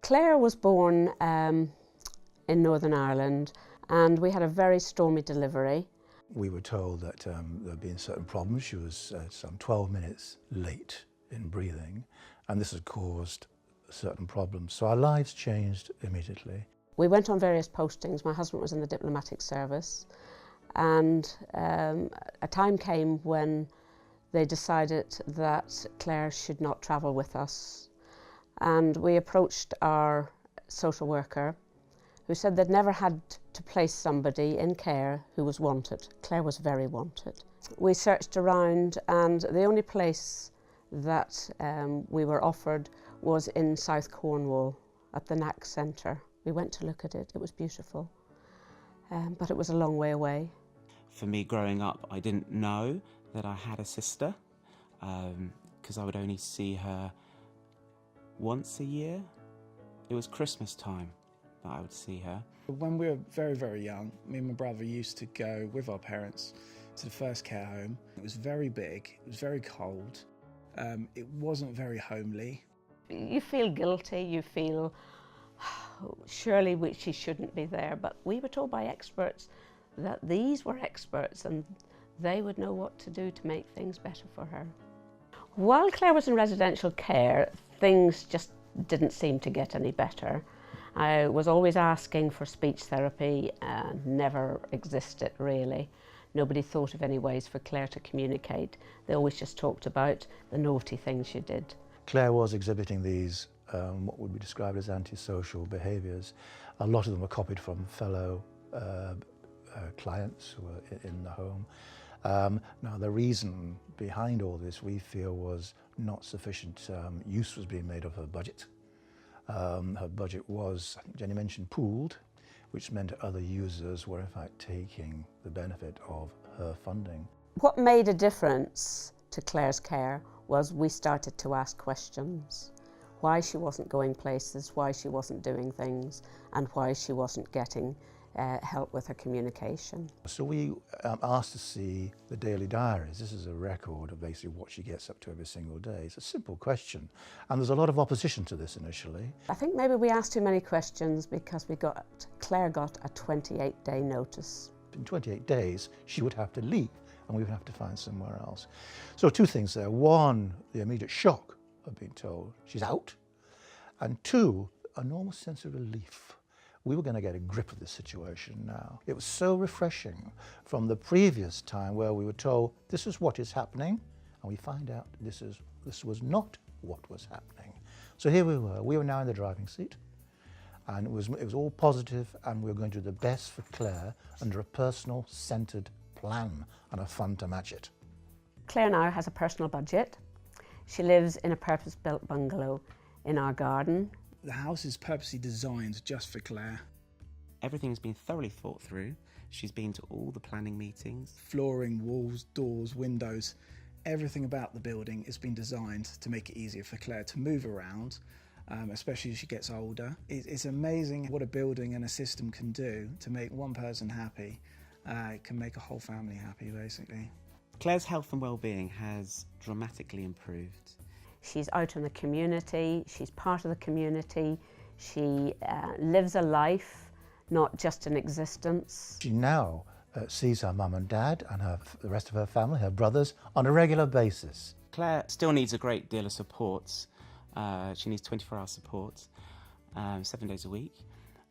Claire was born in Northern Ireland, and we had a very stormy delivery. We were told that there had been certain problems. She was some 12 minutes late in breathing, and this had caused certain problems. So our lives changed immediately. We went on various postings. My husband was in the diplomatic service, and a time came when they decided that Claire should not travel with us. And we approached our social worker, who said they'd never had to place somebody in care who was wanted. Claire was very wanted. We searched around, and the only place that we were offered was in South Cornwall at the NAC Centre. We went to look at it. It was beautiful, but it was a long way away. For me, growing up, I didn't know that I had a sister, because I would only see her once a year. It was Christmas time that I would see her. When we were very, very young, me and my brother used to go with our parents to the first care home. It was very big, it was very cold, it wasn't very homely. You feel guilty, you feel, surely she shouldn't be there, but we were told by experts that these were experts and they would know what to do to make things better for her. While Claire was in residential care, things just didn't seem to get any better. I was always asking for speech therapy and never existed really. Nobody thought of any ways for Claire to communicate. They always just talked about the naughty things she did. Claire was exhibiting these, what would be described as antisocial behaviours. A lot of them were copied from fellow clients who were in the home. Now the reason behind all this, we feel, was not sufficient use was being made of her budget. Her budget was, I think Jenny mentioned, pooled, which meant other users were in fact taking the benefit of her funding. What made a difference to Claire's care was we started to ask questions. Why she wasn't going places, why she wasn't doing things, and why she wasn't getting help with her communication. So we asked to see the daily diaries. This is a record of basically what she gets up to every single day. It's a simple question, and there's a lot of opposition to this initially. I think maybe we asked too many questions because Claire got a 28-day notice. In 28 days, she would have to leave, and we would have to find somewhere else. So two things there. One, the immediate shock of being told she's out, and two, an enormous sense of relief. We were going to get a grip of this situation now. It was so refreshing from the previous time where we were told this is what is happening, and we find out this was not what was happening. So here we were now in the driving seat, and it was all positive, and we were going to do the best for Claire under a personal centred plan and a fund to match it. Claire now has a personal budget. She lives in a purpose-built bungalow in our garden. The house is purposely designed just for Claire. Everything's been thoroughly thought through. She's been to all the planning meetings. Flooring, walls, doors, windows, everything about the building has been designed to make it easier for Claire to move around, especially as she gets older. It's amazing what a building and a system can do to make one person happy. It can make a whole family happy, basically. Claire's health and well-being has dramatically improved. She's out in the community, she's part of the community, she lives a life, not just an existence. She now sees her mum and dad and the rest of her family, her brothers, on a regular basis. Claire still needs a great deal of support. She needs 24-hour support, 7 days a week.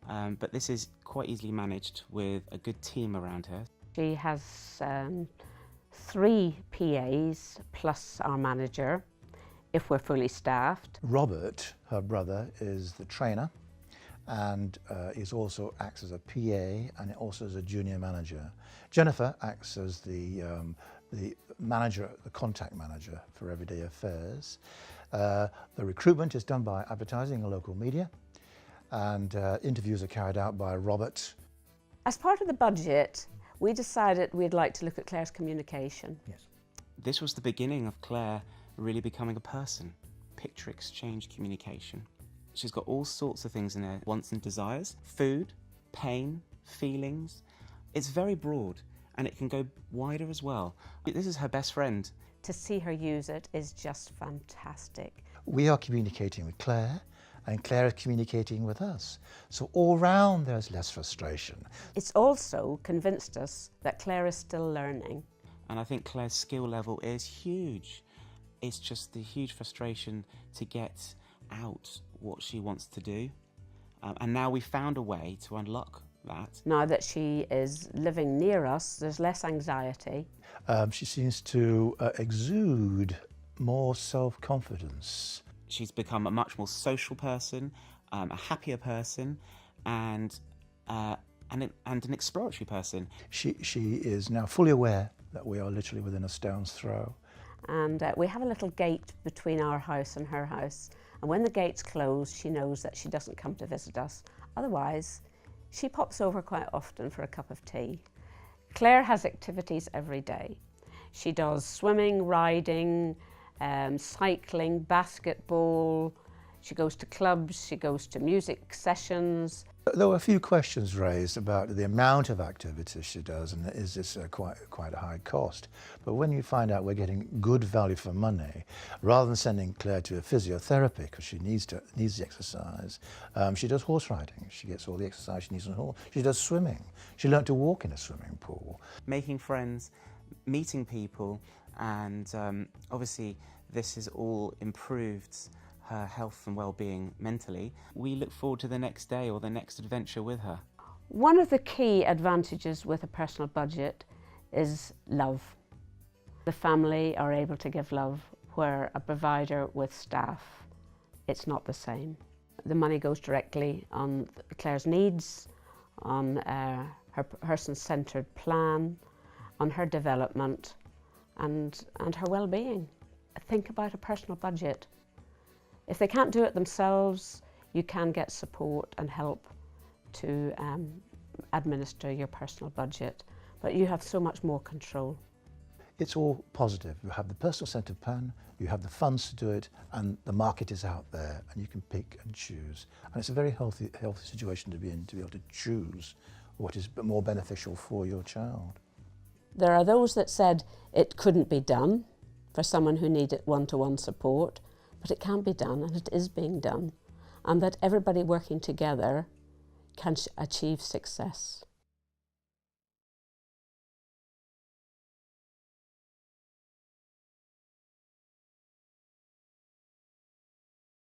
But this is quite easily managed with a good team around her. She has 3 PAs plus our manager, if we're fully staffed. Robert, her brother, is the trainer, and is also acts as a PA and also as a junior manager. Jennifer acts as the manager, the contact manager for everyday affairs. The recruitment is done by advertising in local media, and interviews are carried out by Robert. As part of the budget, we decided we'd like to look at Claire's communication. Yes. This was the beginning of Claire really becoming a person. Picture exchange communication. She's got all sorts of things in her wants and desires. Food, pain, feelings. It's very broad, and it can go wider as well. This is her best friend. To see her use it is just fantastic. We are communicating with Claire, and Claire is communicating with us. So all round there's less frustration. It's also convinced us that Claire is still learning. And I think Claire's skill level is huge. It's just the huge frustration to get out what she wants to do. And now we've found a way to unlock that. Now that she is living near us, there's less anxiety. She seems to exude more self-confidence. She's become a much more social person, a happier person, and an exploratory person. She is now fully aware that we are literally within a stone's throw. And we have a little gate between our house and her house. And when the gate's closed, she knows that she doesn't come to visit us. Otherwise, she pops over quite often for a cup of tea. Claire has activities every day. She does swimming, riding, cycling, basketball. She goes to clubs, she goes to music sessions. There were a few questions raised about the amount of activities she does, and is this quite a high cost? But when you find out we're getting good value for money, rather than sending Claire to a physiotherapy because she needs the exercise, she does horse riding. She gets all the exercise she needs on a horse. She does swimming. She learnt to walk in a swimming pool. Making friends, meeting people, and obviously this has all improved her health and well-being mentally. We look forward to the next day or the next adventure with her. One of the key advantages with a personal budget is love. The family are able to give love, where a provider with staff, it's not the same. The money goes directly on Claire's needs, on her person-centred plan, on her development and her well-being. Think about a personal budget. If they can't do it themselves, you can get support and help to administer your personal budget, but you have so much more control. It's all positive. You have the personal-centred plan, you have the funds to do it, and the market is out there, and you can pick and choose. And it's a very healthy situation to be in, to be able to choose what is more beneficial for your child. There are those that said it couldn't be done for someone who needed one-to-one support, but it can be done, and it is being done, and that everybody working together can achieve success.